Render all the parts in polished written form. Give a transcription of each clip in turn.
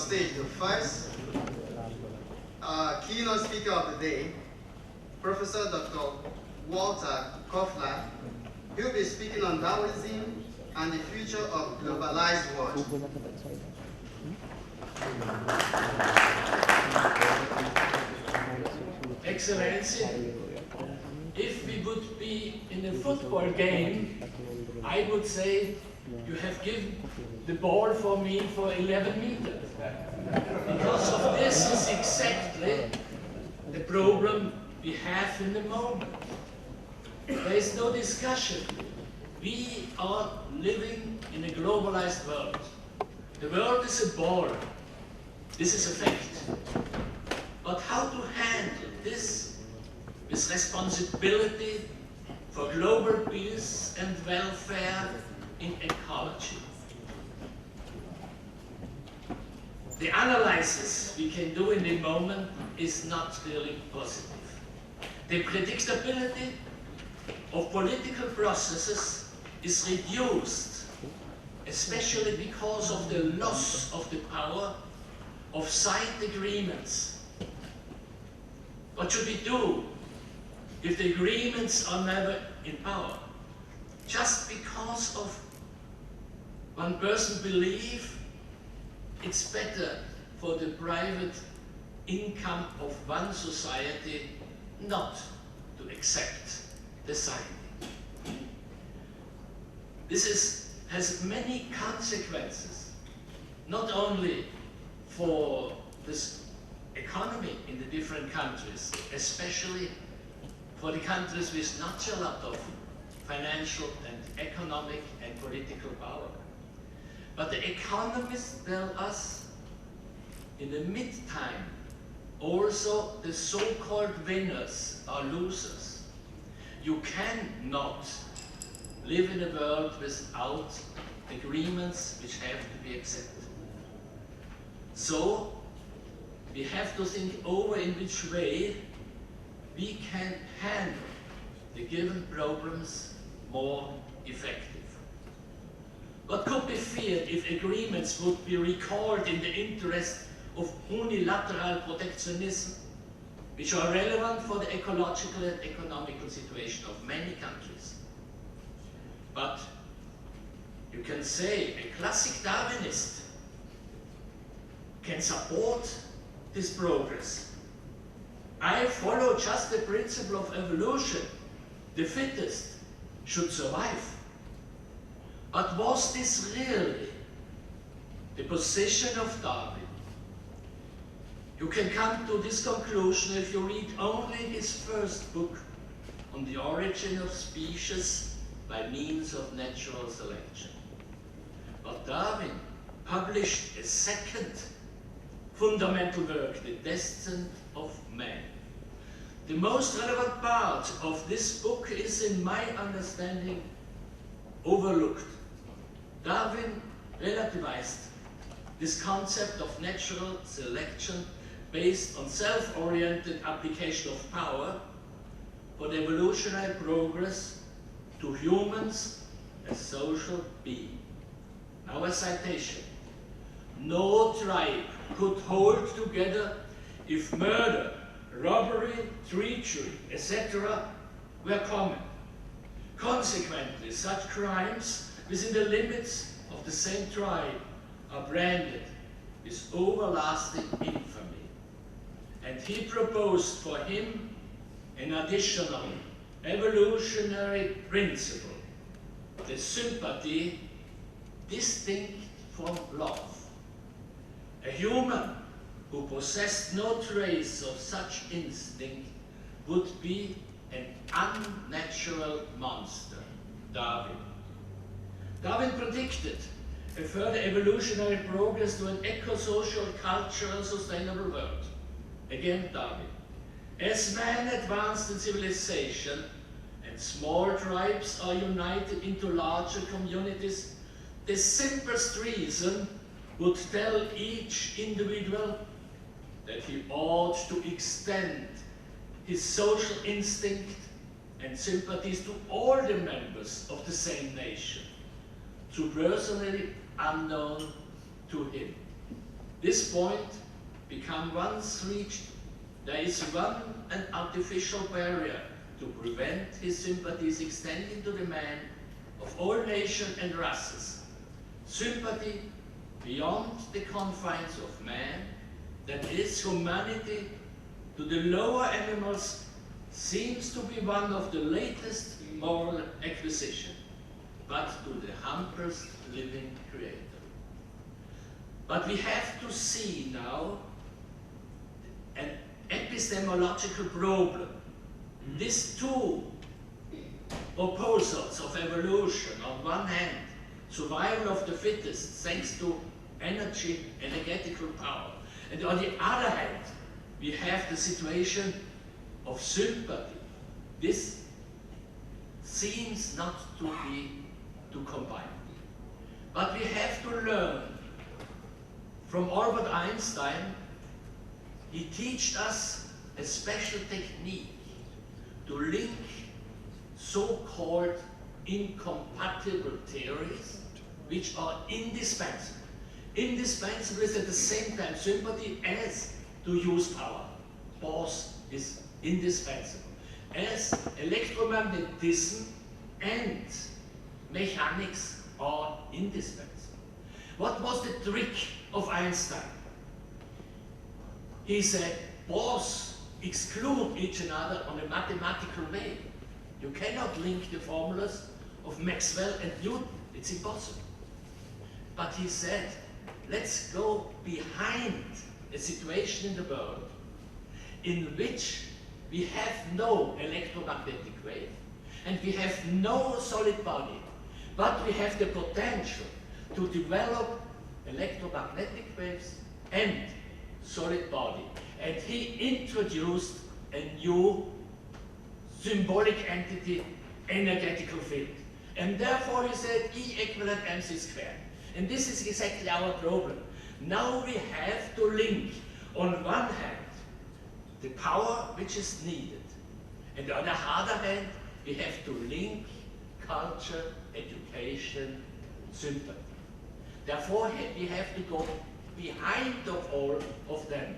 stage the first keynote speaker of the day, Professor Dr. Walter Kofley. He'll be speaking on Darwinism and the future of globalized world. Excellency, if we would be in a football game, I would say you have given the ball for me for 11 meters. Because of this is exactly the problem we have in the moment. There is no discussion. We are living in a globalized world. The world is a ball. This is a fact. But how to handle this with responsibility for global peace and welfare in ecology? The analysis we can do in the moment is not really positive. The predictability of political processes is reduced, especially because of the loss of the power of side agreements. What should we do if the agreements are never in power? Just because of one person believes it's better for the private income of one society not to accept the signing. This has many consequences, not only for this economy in the different countries, especially for the countries with not a lot of financial and economic and political power. But the economists tell us in the mid-time also the so-called winners are losers. You cannot live in a world without agreements which have to be accepted. So we have to think over in which way we can handle the given problems more effectively. What could be feared if agreements would be recalled in the interest of unilateral protectionism, which are relevant for the ecological and economical situation of many countries? But you can say a classic Darwinist can support this progress. I follow just the principle of evolution. The fittest should survive. But was this really the position of Darwin? You can come to this conclusion if you read only his first book on the origin of species by means of natural selection. But Darwin published a second fundamental work, The Descent of Man. The most relevant part of this book is, in my understanding, overlooked. Darwin relativized this concept of natural selection based on self-oriented application of power for the evolutionary progress to humans as social beings. Now a citation. No tribe could hold together if murder, robbery, treachery, etc. were common. Consequently, such crimes within the limits of the same tribe are branded with everlasting infamy. And he proposed for him an additional evolutionary principle, the sympathy distinct from love. A human who possessed no trace of such instinct would be an unnatural monster. Darwin. Darwin predicted a further evolutionary progress to an eco-social, cultural, sustainable world. Again, Darwin. As man advanced in civilization and small tribes are united into larger communities, the simplest reason would tell each individual that he ought to extend his social instinct and sympathies to all the members of the same nation, though personally unknown to him. this point become once reached, there is an artificial barrier to prevent his sympathies extending to the man of all nations and races. Sympathy beyond the confines of man, that is humanity, to the lower animals, seems to be one of the latest moral acquisition, but to the humblest living creator. But we have to see now an epistemological problem. These two proposals of evolution, on one hand, survival of the fittest thanks to energetical power, and on the other hand, we have the situation of sympathy. This seems not to be to combine. But we have to learn from Albert Einstein. He taught us a special technique to link so-called incompatible theories, which are indispensable. Indispensable is at the same time sympathy as to use power. Both is indispensable. As electromagnetism and mechanics are indispensable. What was the trick of Einstein? He said both exclude each other on a mathematical way. You cannot link the formulas of Maxwell and Newton. It's impossible. But he said, let's go behind a situation in the world in which we have no electromagnetic wave and we have no solid body, but we have the potential to develop electromagnetic waves and solid body. And he introduced a new symbolic entity, energetical field. And therefore he said E equivalent mc squared. And this is exactly our problem. Now we have to link, on one hand, the power which is needed. And on the other hand, we have to link culture, education, sympathy. Therefore, we have to go behind of all of them.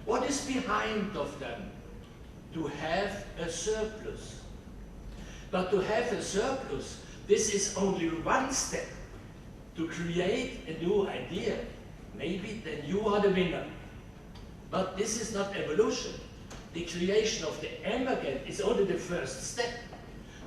What is behind of them? To have a surplus. But to have a surplus, this is only one step to create a new idea. Maybe then you are the winner. But this is not evolution. The creation of the emergent is only the first step.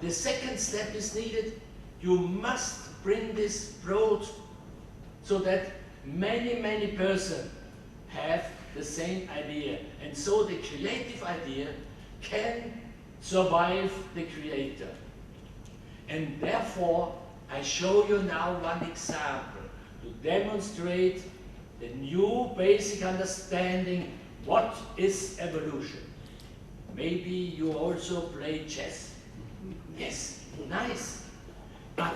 The second step is needed. You must bring this broad so that many persons have the same idea. And so the creative idea can survive the creator. And therefore, I show you now one example to demonstrate the new basic understanding what is evolution. Maybe you also play chess. Yes, nice. But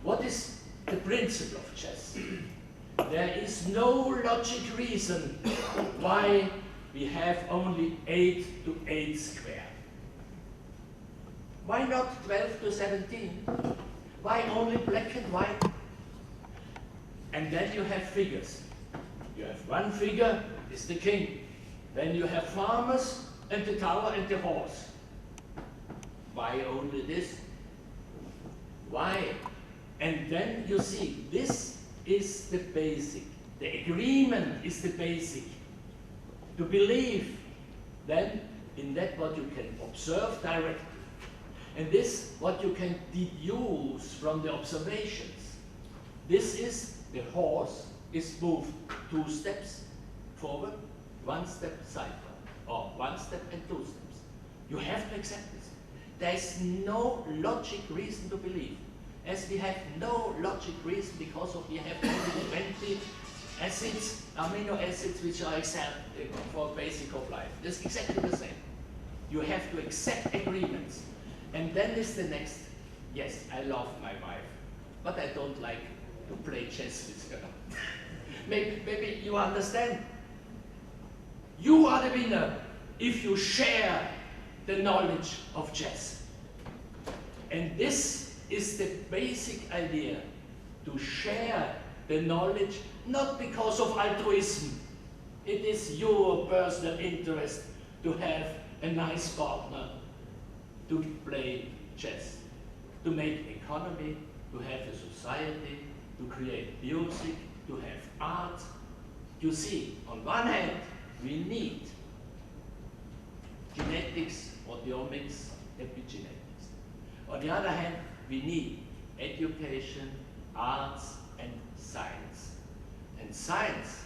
what is the principle of chess? There is no logic reason why we have only 8 to 8 squared. Why not 12 to 17? Why only black and white? And then you have figures. You have one figure, is the king. Then you have farmers and the tower and the horse. Why only this? Why? And then you see, this is the basic. The agreement is the basic. To believe then in that what you can observe directly. And this what you can deduce from the observations. This is the horse is moved 2 steps forward, 1 step sideward, or 1 step and 2 steps. You have to accept this. There is no logic reason to believe. As we have no logic reason because we have only 20 acids, amino acids, which are exactly for basic of life. It's exactly the same. You have to accept agreements. And then is the next, yes, I love my wife, but I don't like to play chess with her. Maybe you understand. You are the winner if you share the knowledge of chess. And this is the basic idea, to share the knowledge, not because of altruism, It is your personal interest to have a nice partner to play chess, to make economy, to have a society, to create music, to have art. You see, on one hand, we need genetics, proteomics, epigenetics. On the other hand, we need education, arts, and science. And science,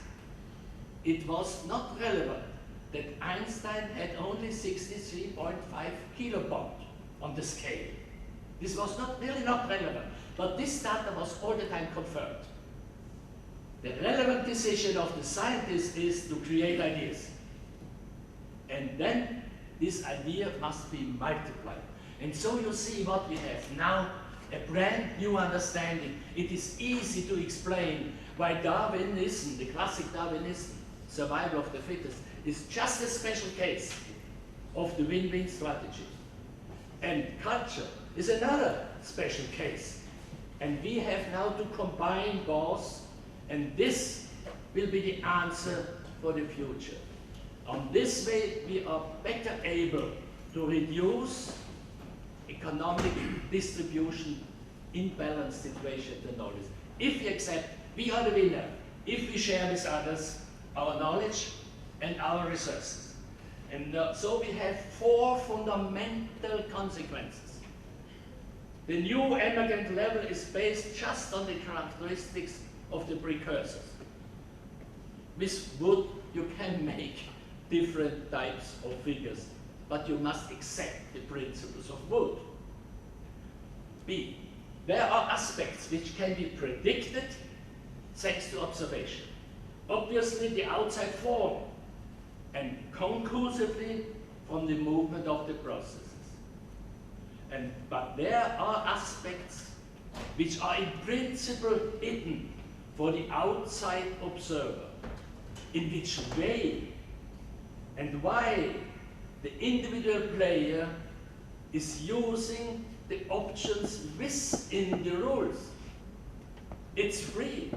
it was not relevant that Einstein had only 63.5 kilobond on the scale. This was really not relevant, but this data was all the time confirmed. The relevant decision of the scientist is to create ideas. And then this idea must be multiplied. And so you see what we have now, a brand new understanding. It is easy to explain why Darwinism, the classic Darwinism, survival of the fittest, is just a special case of the win-win strategy. And culture is another special case. And we have now to combine both, and this will be the answer for the future. On this way, we are better able to reduce economic distribution imbalance situation than knowledge. If we accept we are the winner, if we share with others our knowledge and our resources. And so we have 4 fundamental consequences. The new emergent level is based just on the characteristics of the precursors. With wood, you can make different types of figures, but you must accept the principles of wood. B, there are aspects which can be predicted thanks to observation. Obviously, the outside form, and conclusively from the movement of the processes. But there are aspects which are in principle hidden for the outside observer. In which way and why the individual player is using the options within the rules. It's free.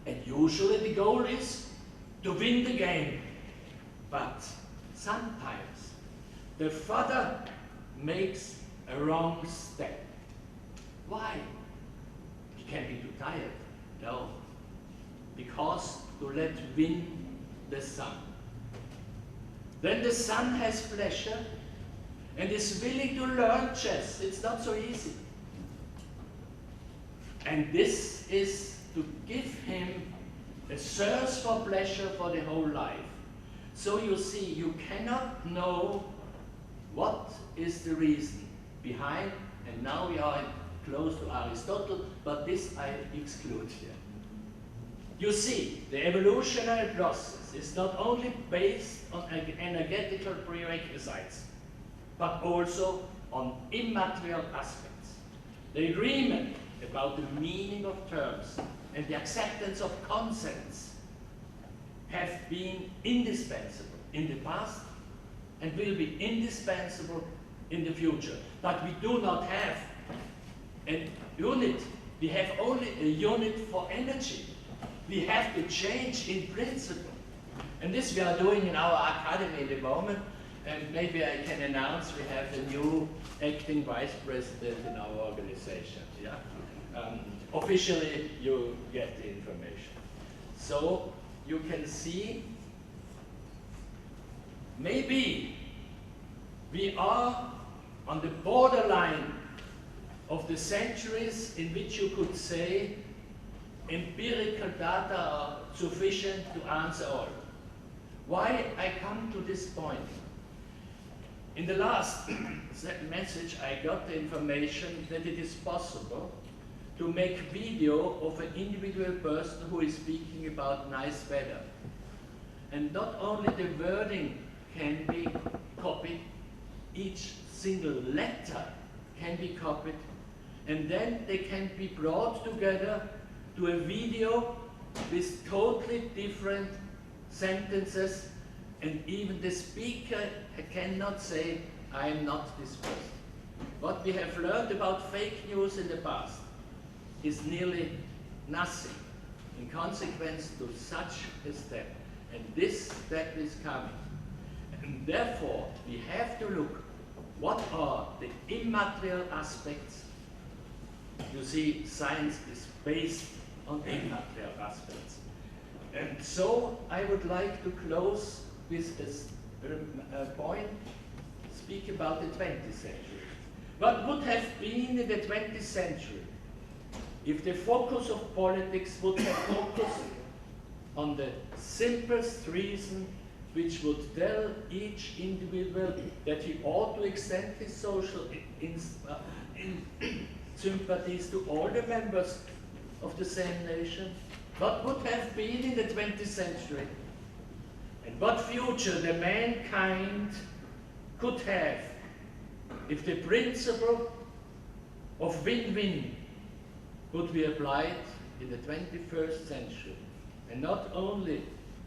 And usually the goal is to win the game. But sometimes the father makes a wrong step. Why? He can be too tired. No. Because to let win the son. Then the son has pleasure and is willing to learn chess. It's not so easy. And this is to give him a search for pleasure for the whole life. So you see, you cannot know what is the reason behind, and now we are close to Aristotle, but this I exclude here. You see, the evolutionary process is not only based on energetical prerequisites, but also on immaterial aspects. The agreement about the meaning of terms and the acceptance of consents have been indispensable in the past and will be indispensable in the future. But we do not have a unit. We have only a unit for energy. We have to change in principle. And this we are doing in our academy at the moment. And maybe I can announce we have a new acting vice president in our organization. Yeah? Officially, you get the information. So you can see, maybe we are on the borderline of the centuries in which you could say empirical data are sufficient to answer all. Why I come to this point? In the last message, I got the information that it is possible to make video of an individual person who is speaking about nice weather. And not only the wording can be copied, each single letter can be copied, and then they can be brought together to a video with totally different sentences, and even the speaker cannot say, I am not this person. What we have learned about fake news in the past is nearly nothing in consequence to such a step. And this step is coming. And therefore, we have to look what are the immaterial aspects. You see, science is based on immaterial aspects. And so I would like to close with this point, speak about the 20th century. What would have been in the 20th century if the focus of politics would have focused on the simplest reason which would tell each individual that he ought to extend his social sympathies to all the members of the same nation? What would have been in the 20th century? And what future the mankind could have if the principle of win-win would be applied in the 21st century? And not only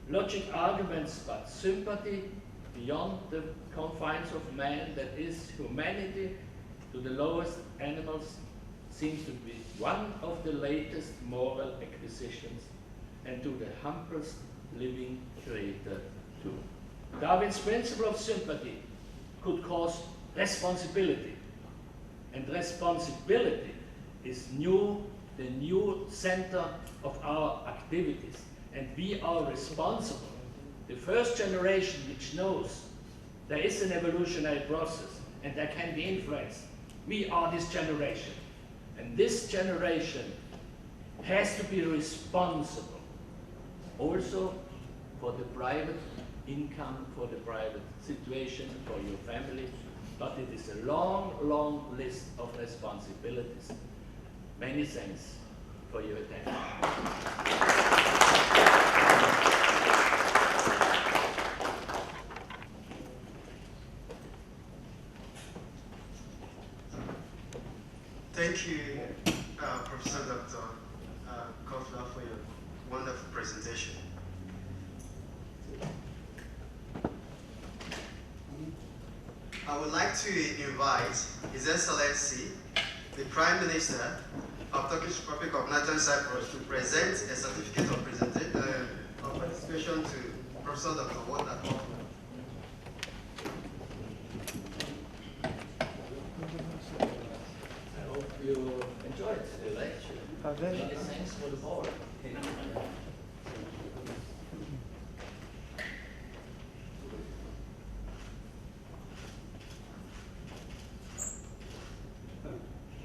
logic arguments, but sympathy beyond the confines of man, that is humanity to the lowest animals, seems to be one of the latest moral acquisitions, and to the humblest living creator too. Darwin's principle of sympathy could cause responsibility, and responsibility is the new center of our activities, and we are responsible. The first generation which knows there is an evolutionary process and there can be influence, we are this generation. And this generation has to be responsible also for the private income, for the private situation, for your family. But it is a long, long list of responsibilities. Many thanks for your attention. Thank you, Professor Dr. Kofley, for your wonderful presentation. I would like to invite His Excellency, the Prime Minister of Turkish Republic of Northern Cyprus, to present a certificate of participation to Professor Dr. Walter Kofley. You enjoyed the lecture. Many thanks for the board.